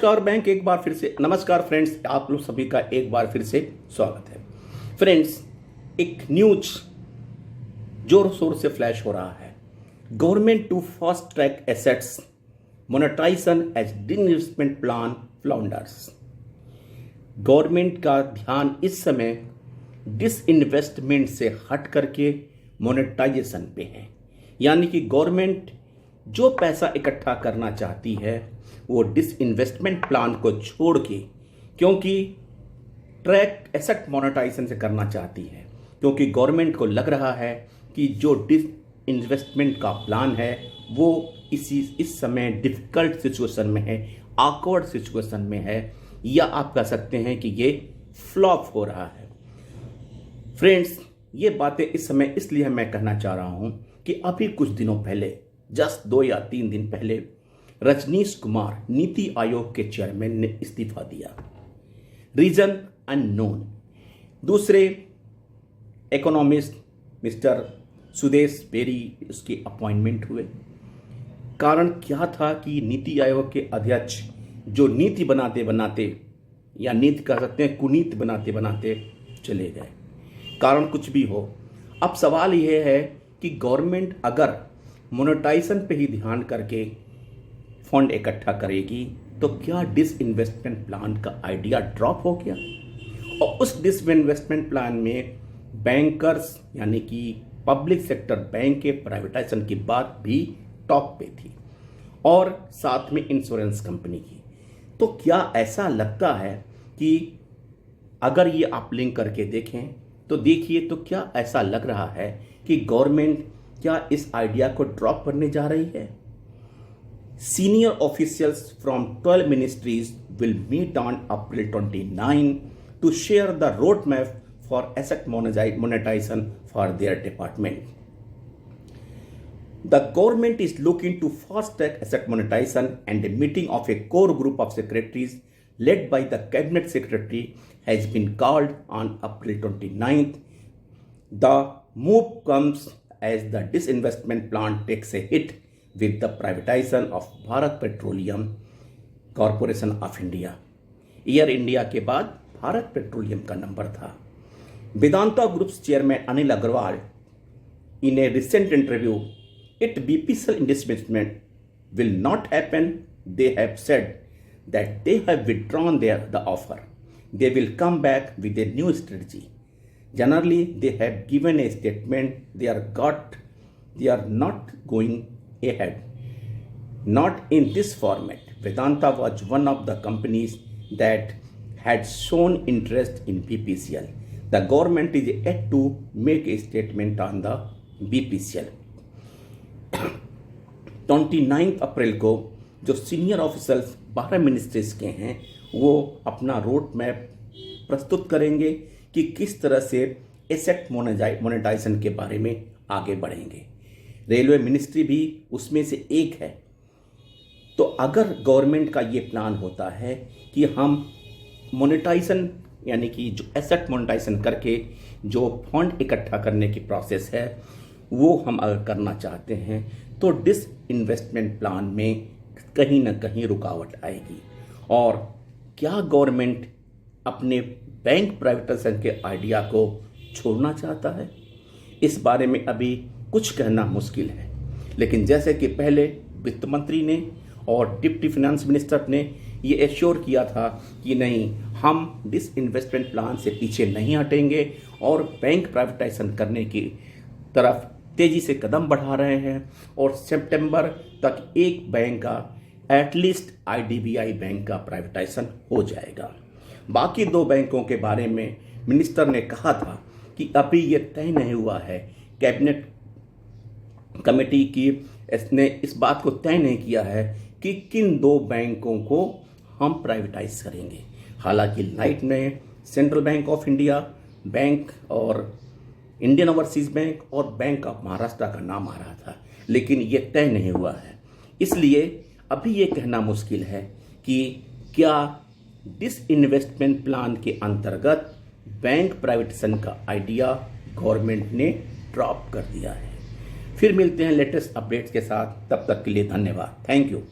नमस्कार फ्रेंड्स, आप लोग सभी का एक बार फिर से स्वागत है। फ्रेंड्स, एक न्यूज जोर शोर से फ्लैश हो रहा है। Government to fast track assets monetisation as disinvestment plan flounders. Government का ध्यान इस समय डिसइन्वेस्टमेंट से हट करके मोनेटाइजेशन पे है, यानी कि गवर्नमेंट जो पैसा इकट्ठा करना चाहती है वो डिसइन्वेस्टमेंट प्लान को छोड़ के, क्योंकि ट्रैक एसेट मोनेटाइजेशन से करना चाहती है, क्योंकि गवर्नमेंट को लग रहा है कि जो डिसइन्वेस्टमेंट का प्लान है वो इस समय डिफिकल्ट सिचुएशन में है, ऑकवर्ड सिचुएशन में है, या आप कह सकते हैं कि ये फ्लॉप हो रहा है। फ्रेंड्स, ये बातें इस समय इसलिए मैं कहना चाह रहा हूं कि अभी कुछ दिनों पहले, जस्ट 2 या 3 दिन पहले, रजनीश कुमार नीति आयोग के चेयरमैन ने इस्तीफा दिया। Reason unknown. दूसरे इकोनॉमिस्ट मिस्टर सुदेश बेरी उसकी अपॉइंटमेंट हुए। कारण क्या था कि नीति आयोग के अध्यक्ष जो नीति बनाते बनाते, या नीति कह सकते हैं कुनीति बनाते बनाते चले गए। कारण कुछ भी हो, अब सवाल यह है कि गवर्नमेंट अगर मोनेटाइजेशन पे ही ध्यान करके फंड इकट्ठा करेगी तो क्या डिसइन्वेस्टमेंट प्लान का आइडिया ड्रॉप हो गया? और उस डिसइन्वेस्टमेंट प्लान में बैंकर्स यानी कि पब्लिक सेक्टर बैंक के प्राइवेटाइजेशन की बात भी टॉप पे थी, और साथ में इंश्योरेंस कंपनी की। तो क्या ऐसा लगता है कि अगर ये आप लिंक करके देखें तो देखिए, तो क्या ऐसा लग रहा है कि गवर्नमेंट क्या इस आइडिया को ड्रॉप करने जा रही है? Senior officials from 12 ministries will meet on April 29 to share the roadmap for asset monetization for their department. The government is looking to fast-track asset monetization, and a meeting of a core group of secretaries led by the cabinet secretary has been called on April 29th. The move comes as the disinvestment plan takes a hit with the privatization of Bharat Petroleum Corporation of India. Air India के बाद Bharat petroleum का number था। Vedanta groups chairman Anil Agarwal, in a recent interview, it BPCL investment will not happen. They have said that they have withdrawn the offer. They will come back with a new strategy. Generally, they have given a statement they are not going ahead. Not in this format. Vedanta was one of the companies that had shown interest in BPCL. The government is yet to make a statement on the BPCL. 29 अप्रैल को जो senior officers 12 ministries के हैं वो अपना road map प्रस्तुत करेंगे कि किस तरह से एसेट मोनेटाइजेशन के बारे में आगे बढ़ेंगे। रेलवे मिनिस्ट्री भी उसमें से एक है। तो अगर गवर्नमेंट का ये प्लान होता है कि हम मोनेटाइजेशन यानी कि जो एसेट मोनेटाइजेशन करके जो फंड इकट्ठा करने की प्रोसेस है वो हम अगर करना चाहते हैं तो डिसइन्वेस्टमेंट प्लान में कहीं ना कहीं रुकावट आएगी। और क्या गवर्नमेंट अपने बैंक प्राइवेटाइजेशन के आइडिया को छोड़ना चाहता है? इस बारे में अभी कुछ कहना मुश्किल है, लेकिन जैसे कि पहले वित्त मंत्री ने और डिप्टी फाइनेंस मिनिस्टर ने ये एश्योर किया था कि नहीं, हम डिसइन्वेस्टमेंट प्लान से पीछे नहीं हटेंगे और बैंक प्राइवेटाइजेशन करने की तरफ तेजी से कदम बढ़ा रहे हैं, और सितंबर तक एक बैंक का, एटलीस्ट IDBI बैंक का प्राइवेटाइजेशन हो जाएगा। बाकी 2 बैंकों के बारे में मिनिस्टर ने कहा था कि अभी ये तय नहीं हुआ है। कैबिनेट कमेटी की इसने इस बात को तय नहीं किया है कि किन 2 बैंकों को हम प्राइवेटाइज करेंगे। हालांकि लाइट में central bank of India bank और इंडियन ओवरसीज बैंक और बैंक ऑफ महाराष्ट्र का नाम आ रहा था, लेकिन ये तय नहीं हुआ है। इसलिए अभी ये कहना मुश्किल है कि क्या डिसइन्वेस्टमेंट प्लान के अंतर्गत बैंक प्राइवेटाइजेशन का आइडिया गवर्नमेंट ने ड्रॉप कर दिया है। फिर मिलते हैं लेटेस्ट अपडेट्स के साथ, तब तक के लिए धन्यवाद। Thank you.